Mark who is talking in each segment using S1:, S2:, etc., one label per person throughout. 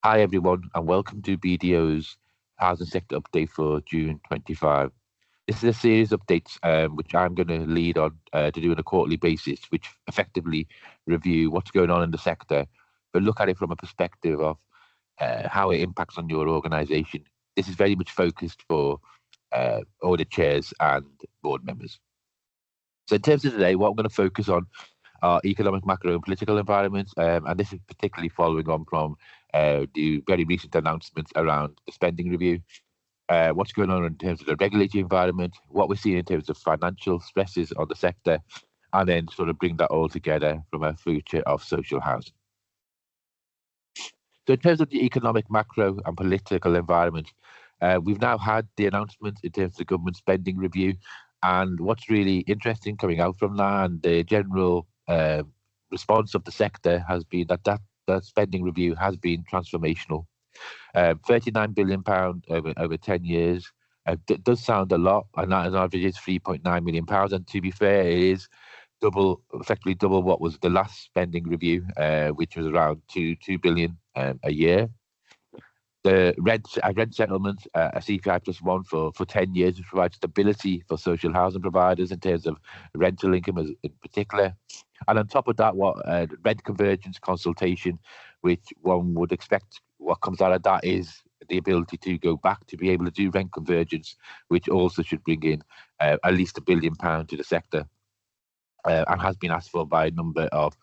S1: Hi everyone, and welcome to BDO's Housing Sector Update for June 25. This is a series of updates which I'm going to lead on to do on a quarterly basis, which effectively review what's going on in the sector, but look at it from a perspective of how it impacts on your organisation. This is very much focused for audit chairs and board members. So in terms of today, what I'm going to focus on economic, macro, and political environments. And this is particularly following on from the very recent announcements around the spending review, what's going on in terms of the regulatory environment, what we're seeing in terms of financial stresses on the sector, and then sort of bring that all together from a future of social housing. So in terms of the economic, macro, and political environment, we've now had the announcement in terms of the government spending review, and what's really interesting coming out from that and the general response of the sector has been that spending review has been transformational. £39 billion over 10 years does sound a lot, and that on average is £3.9 million. And to be fair, it is effectively double what was the last spending review, which was around two billion a year. The rent settlement, a CPI plus one for 10 years, which provides stability for social housing providers in terms of rental income in particular. And on top of that, what rent convergence consultation, which one would expect what comes out of that is the ability to go back to be able to do rent convergence, which also should bring in at least £1 billion to the sector. And has been asked for by a number of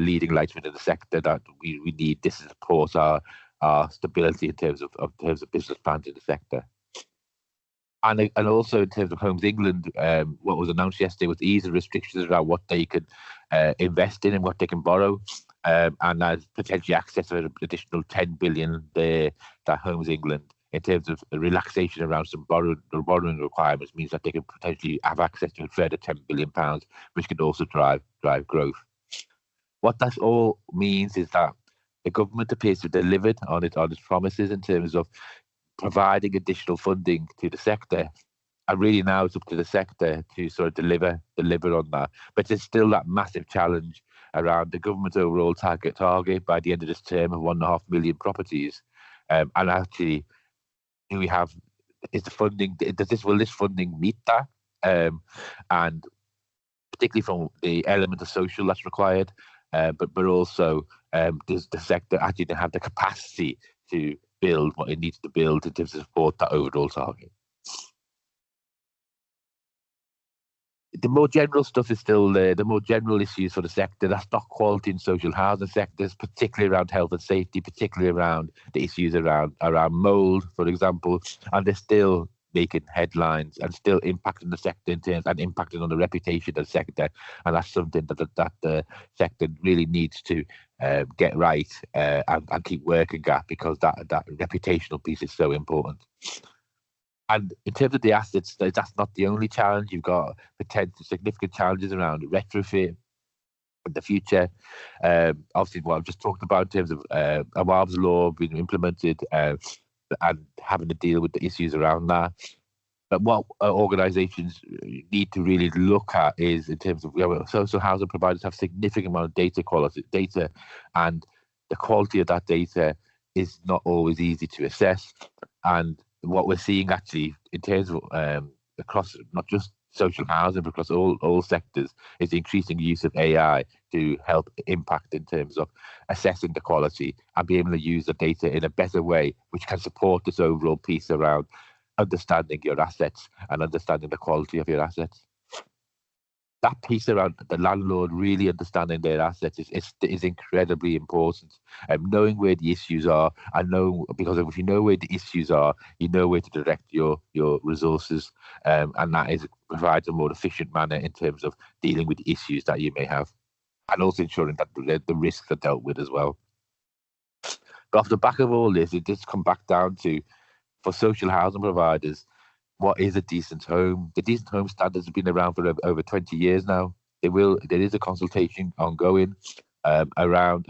S1: leading lights within the sector that we need this to support our stability in terms of business plans in the sector. And also in terms of Homes England, what was announced yesterday was ease of restrictions around what they can invest in and what they can borrow, and there's potentially access to an additional 10 billion there that Homes England, in terms of relaxation around some borrowing requirements, means that they can potentially have access to a further £10 billion, which can also drive growth. What that all means is that the government appears to have delivered on its promises in terms of providing additional funding to the sector. And really now it's up to the sector to sort of deliver on that. But there's still that massive challenge around the government's overall target by the end of this term of 1.5 million properties. And actually, will this funding meet that? And particularly from the element of social that's required, but also does the sector actually have the capacity to build what it needs to build in terms of support that overall target? The more general stuff is still there. The more general issues for the sector, that's stock quality in social housing sectors, particularly around health and safety, particularly around the issues around mould, for example, and they're still making headlines and still impacting the sector in terms and impacting on the reputation of the sector. And that's something that the sector really needs to get right and keep working at, because that reputational piece is so important. And in terms of the assets, that's not the only challenge. You've got potential significant challenges around retrofit in the future. Obviously, what I've just talked about in terms of Awab's law being implemented and having to deal with the issues around that. But what organisations need to really look at is in terms of social housing providers have significant amount of data, and the quality of that data is not always easy to assess. And what we're seeing actually in terms of across not just social housing, but across all sectors, is the increasing use of AI to help impact in terms of assessing the quality and be able to use the data in a better way, which can support this overall piece around understanding your assets and understanding the quality of your assets. That piece around the landlord really understanding their assets is incredibly important. Knowing where the issues are, because if you know where the issues are, you know where to direct your resources, and that provides a more efficient manner in terms of dealing with the issues that you may have, and also ensuring that the risks are dealt with as well. But off the back of all this, it does come back down to, for social housing providers, what is a decent home? The decent home standards have been around for over 20 years now. There is a consultation ongoing around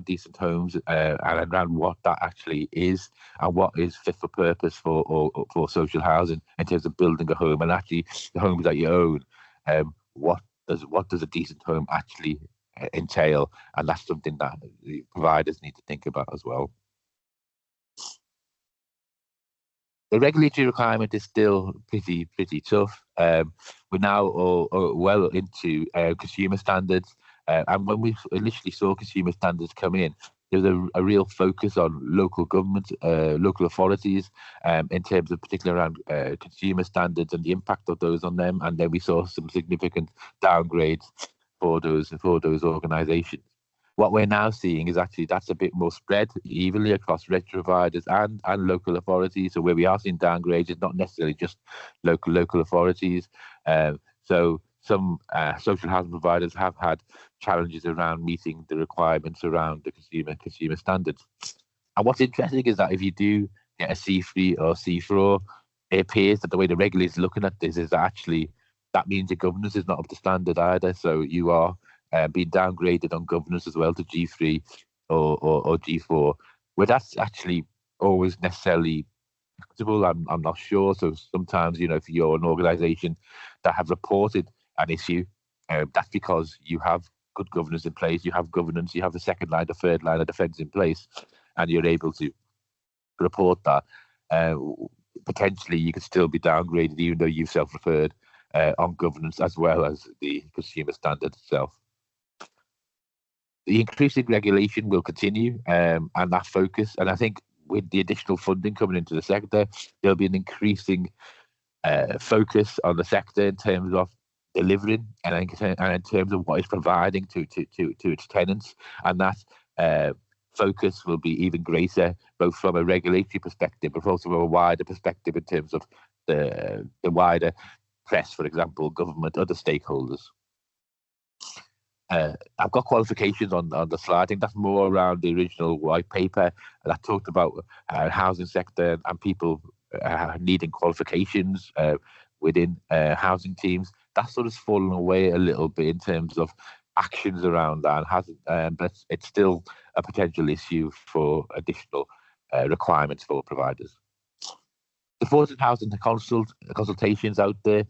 S1: decent homes and around what that actually is and what is fit for purpose for social housing in terms of building a home, and actually the homes that you own. What does a decent home actually entail, and that's something that the providers need to think about as well. The regulatory requirement is still pretty tough. We're now all well into consumer standards, and when we initially saw consumer standards come in, there was a real focus on local government, local authorities, in terms of particularly around consumer standards and the impact of those on them. And then we saw some significant downgrades for those organisations. What we're now seeing is actually that's a bit more spread evenly across regulatory providers and local authorities. So where we are seeing downgrades, it's not necessarily just local authorities. So some social housing providers have had challenges around meeting the requirements around the consumer standards. And what's interesting is that if you do get a C3 or C4, it appears that the way the regulators are looking at this is that actually that means your governance is not up to standard either. So you are being downgraded on governance as well to G3 or G4, where that's actually always necessarily acceptable. I'm not sure. So sometimes, if you're an organisation that have reported an issue, that's because you have good governance in place, you have governance, you have the second line, the third line of defence in place, and you're able to report that. Potentially, you could still be downgraded even though you've self-referred on governance as well as the consumer standard itself. The increasing regulation will continue, and that focus, and I think with the additional funding coming into the sector, there'll be an increasing focus on the sector in terms of delivering and in terms of what it's providing to its tenants, and that focus will be even greater, both from a regulatory perspective, but also from a wider perspective in terms of the wider press, for example, government, other stakeholders. I've got qualifications on the slide. I think that's more around the original white paper that talked about housing sector and people needing qualifications within housing teams. That's sort of fallen away a little bit in terms of actions around that, and hasn't. But it's still a potential issue for additional requirements for providers. Supported housing consultations out there.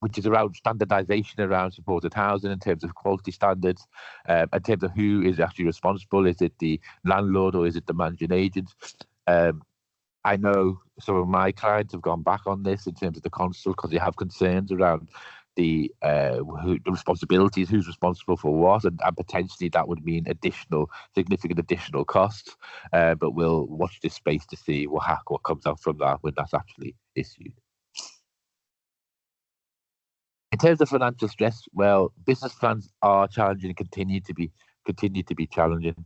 S1: Which is around standardisation around supported housing in terms of quality standards, in terms of who is actually responsible. Is it the landlord or is it the managing agent? I know some of my clients have gone back on this in terms of the consult because they have concerns around the responsibilities, who's responsible for what, and potentially that would mean significant additional costs. But we'll watch this space to see what comes out from that when that's actually issued. In terms of financial stress, well, business plans are challenging and continue to be challenging.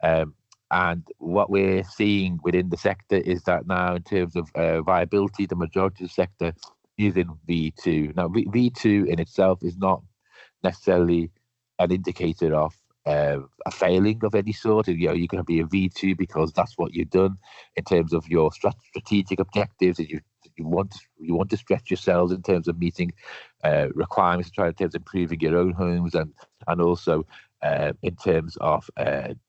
S1: And what we're seeing within the sector is that now, in terms of viability, the majority of the sector using V2. Now, V2 in itself is not necessarily an indicator of a failing of any sort. You can be a V2 because that's what you've done in terms of your strategic objectives, and you want to stretch yourselves in terms of meeting requirements, in terms of improving your own homes, and also in terms of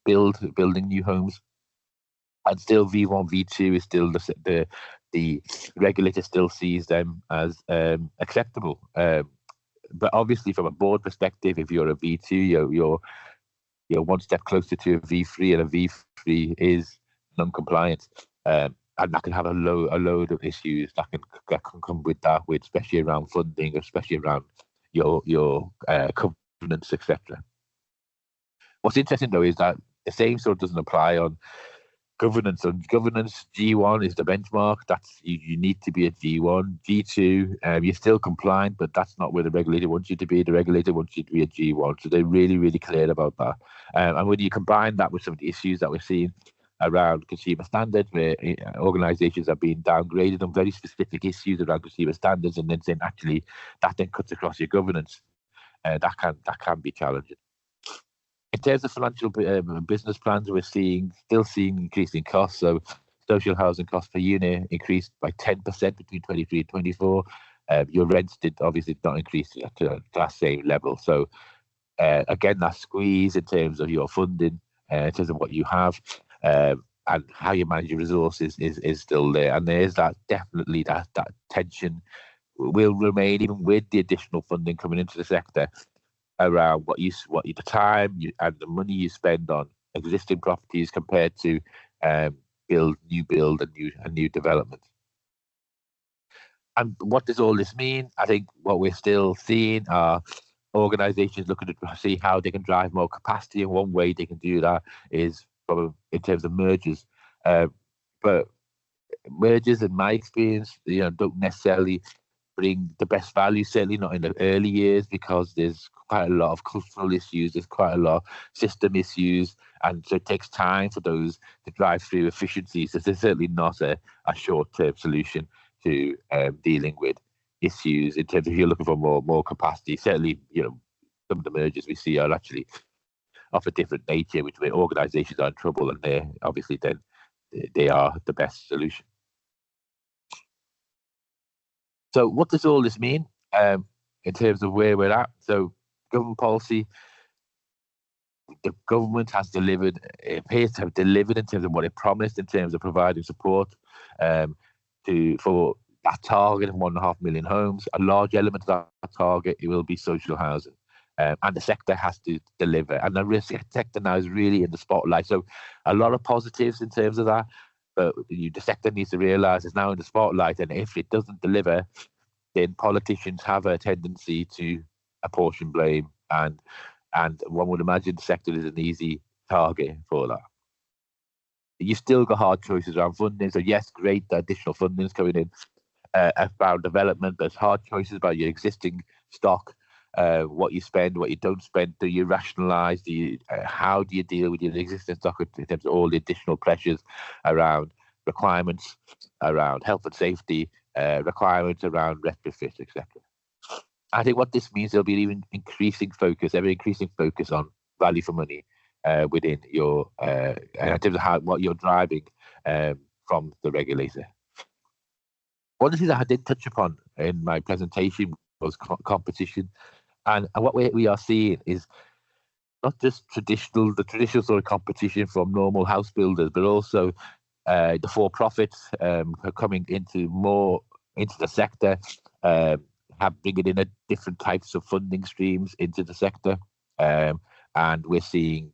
S1: building new homes. And still, V1, V2 is still the regulator still sees them as acceptable. But obviously, from a board perspective, if you're a V2, you're one step closer to a V3, and a V3 is non-compliant. And that can have a load of issues that can come with that, especially around funding, especially around your covenants, etc. What's interesting though is that the same sort of doesn't apply on governance. On governance, G1 is the benchmark. That's you need to be a G1. G2, you're still compliant, but that's not where the regulator wants you to be. The regulator wants you to be a G1. So they're really, really clear about that. And when you combine that with some of the issues that we're seeing around consumer standards, where organisations are being downgraded on very specific issues around consumer standards, and then saying actually that then cuts across your governance, that can be challenging. In terms of financial business plans, we're still seeing increasing costs. So social housing costs per unit increased by 10% between 23 and 24. Your rents did obviously not increase to that same level. So again, that squeeze in terms of your funding, in terms of what you have, and how you manage your resources is still there. And there's definitely that tension will remain even with the additional funding coming into the sector. around the time and the money you spend on existing properties compared to um, build and new development. And what does all this mean? I think what we're still seeing are organizations looking to see how they can drive more capacity, and one way they can do that is in terms of mergers. But mergers, in my experience, don't necessarily bring the best value, certainly not in the early years, because there's quite a lot of cultural issues, there's quite a lot of system issues, and so it takes time for those to drive through efficiencies. So there's certainly not a short-term solution to dealing with issues in terms of if you're looking for more capacity. Certainly, some of the mergers we see are actually of a different nature, which where organisations are in trouble, and they're obviously then they are the best solution. So what does all this mean in terms of where we're at? So government policy, the government has delivered, it appears to have delivered in terms of what it promised in terms of providing support for that target of 1.5 million homes. A large element of that target, it will be social housing. And the sector has to deliver. And the sector now is really in the spotlight. So a lot of positives in terms of that. But the sector needs to realise it's now in the spotlight. And if it doesn't deliver, then politicians have a tendency to apportion blame. And one would imagine the sector is an easy target for that. You've still got hard choices around funding. So yes, great, the additional funding is coming in about development. There's hard choices about your existing stock, what you spend, what you don't spend. Do you rationalise? How do you deal with your existing stock in terms of all the additional pressures around requirements, around health and safety, requirements around retrofit, etc. I think what this means, there'll be even ever increasing focus on value for money within your in terms of what you're driving from the regulator. One of the things that I did touch upon in my presentation was competition, and what we are seeing is not just the traditional sort of competition from normal house builders, but also the for-profits coming into the sector, bringing in different types of funding streams into the sector, and we've seen,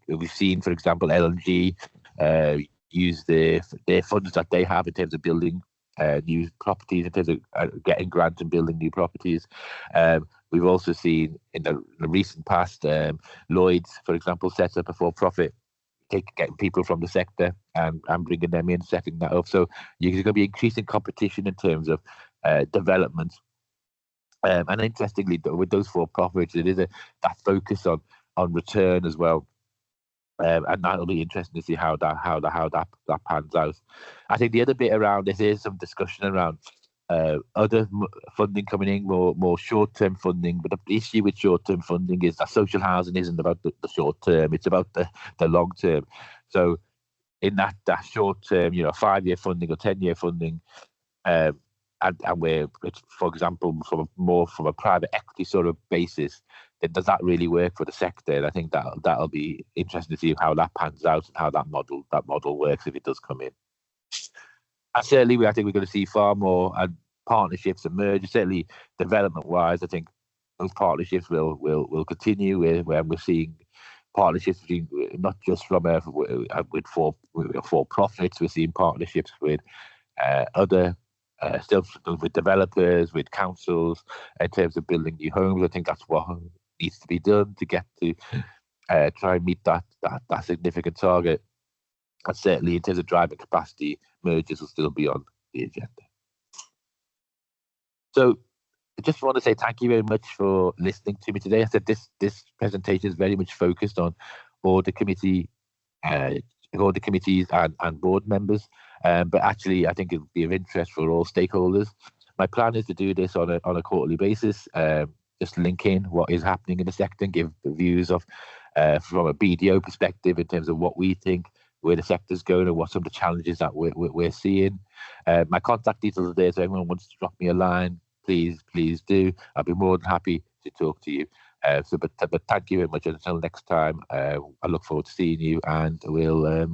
S1: for example, LNG use their funds that they have in terms of building new properties, in terms of getting grants and building new properties. We've also seen in the recent past, Lloyd's, for example, set up a for-profit, getting people from the sector and bringing them in, setting that up. So you're going to be increasing competition in terms of development. And interestingly, with those for-profits, it is that focus on return as well. And that'll be interesting to see how that pans out. I think the other bit around this is some discussion around other funding coming in, more short-term funding. But the issue with short-term funding is that social housing isn't about the short term; it's about the long term. So in that short term, 5-year funding or 10-year funding, and where it's, for example, from a private equity sort of basis, then does that really work for the sector? And I think that'll be interesting to see how that pans out and how that model works if it does come in. And certainly, I think we're going to see far more partnerships and mergers. Certainly, development-wise, I think those partnerships will continue. Where we're seeing partnerships between, not just from with for-profits, we're seeing partnerships with other. Still with developers, with councils, in terms of building new homes. I think that's what needs to be done to get to try and meet that significant target. And certainly in terms of driving capacity, mergers will still be on the agenda. So I just want to say thank you very much for listening to me today. I said this presentation is very much focused on audit committees and board members. But actually, I think it would be of interest for all stakeholders. My plan is to do this on a quarterly basis, just link in what is happening in the sector and give the views of from a BDO perspective in terms of what we think, where the sector's going, and what some of the challenges that we're seeing. My contact details are there, so everyone wants to drop me a line, please do. I'll be more than happy to talk to you. But thank you very much. Until next time, I look forward to seeing you, and we'll